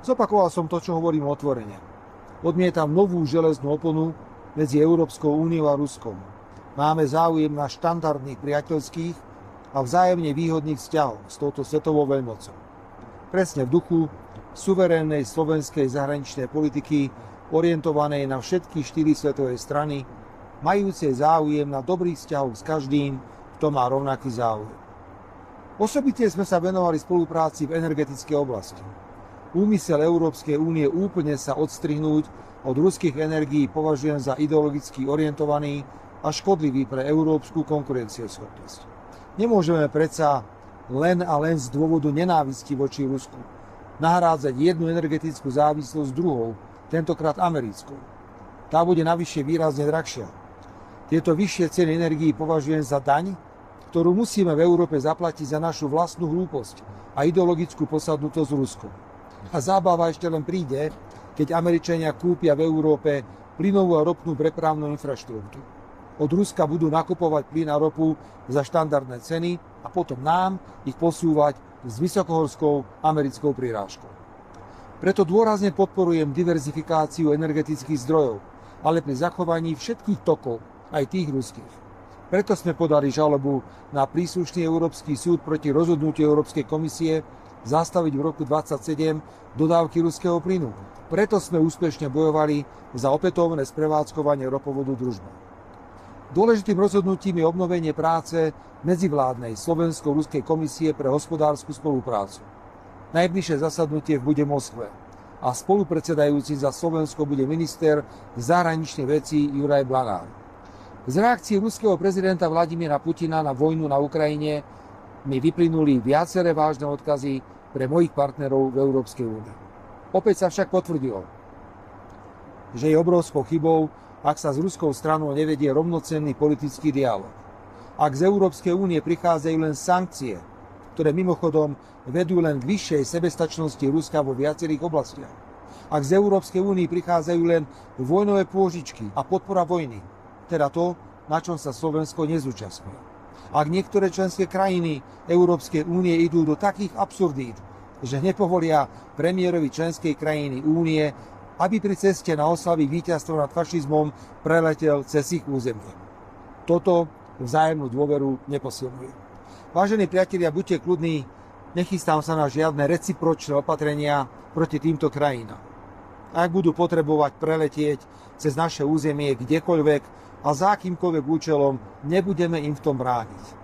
Zopakoval som to, čo hovorím otvorene. Odmietam novú železnú oponu medzi Európskou úniou a Ruskom. Máme záujem na štandardných priateľských a vzájomne výhodných vzťahov s touto svetovou veľmocou. Presne v duchu suverénnej slovenskej zahraničnej politiky orientovanej na všetky 4 svetové strany, majúcej záujem na dobrých vzťahoch s každým, kto má rovnaký záujem. Osobitne sme sa venovali spolupráci v energetickej oblasti. Úmysel Európskej únie úplne sa odstrihnúť od ruských energií považujem za ideologicky orientovaný a škodlivý pre európsku konkurencieschopnosť. Nemôžeme predsa len a len z dôvodu nenávisti voči Rusku nahrádzať jednu energetickú závislosť druhou, tentokrát americkou. Tá bude navyše výrazne drahšia. Tieto vyššie ceny energií považujem za daň, ktorú musíme v Európe zaplatiť za našu vlastnú hlúposť a ideologickú posadnutosť Ruskom. A zábava ešte len príde, keď Američania kúpia v Európe plynovú a ropnú prepravnú infraštruktúru. Od Ruska budú nakupovať plyn a ropu za štandardné ceny a potom nám ich posúvať s vysokohorskou americkou prirážkou. Preto dôrazne podporujem diverzifikáciu energetických zdrojov, ale pri zachovaní všetkých tokov, aj tých ruských. Preto sme podali žalobu na príslušný Európsky súd proti rozhodnutiu Európskej komisie zastaviť v roku 2027 dodávky ruského plynu. Preto sme úspešne bojovali za opätovné sprevádzkovanie ropovodu Družba. Dôležitým rozhodnutím je obnovenie práce medzivládnej Slovensko-Ruskej komisie pre hospodársku spoluprácu. Najbližšie zasadnutie bude v Moskve a spolupredsedajúci za Slovensko bude minister zahraničných vecí Juraj Blanár. Z reakcie ruského prezidenta Vladimíra Putina na vojnu na Ukrajine mi vyplynuli viaceré vážne odkazy pre mojich partnerov v Európskej únii. Opäť sa však potvrdilo, že je obrovskou chybou, ak sa s ruskou stranou nevedie rovnocenný politický dialog. Ak z Európskej únie prichádzajú len sankcie, ktoré mimochodom vedú len k vyššej sebestačnosti Ruska vo viacerých oblastiach. Ak z Európskej únie prichádzajú len vojnové pôžičky a podpora vojny, teda to, na čom sa Slovensko nezúčastňuje. Ak niektoré členské krajiny Európskej únie idú do takých absurdít, že nepovolia premiérovi členskej krajiny únie, aby pri ceste na oslavy víťazstva nad fašizmom preletel cez ich územie. Toto vzájomnú dôveru neposilňuje. Vážení priatelia, buďte kľudní, nechystám sa na žiadne recipročné opatrenia proti týmto krajinám. Ak budú potrebovať preletieť cez naše územie kdekoľvek a za akýmkoľvek účelom, nebudeme im v tom brániť.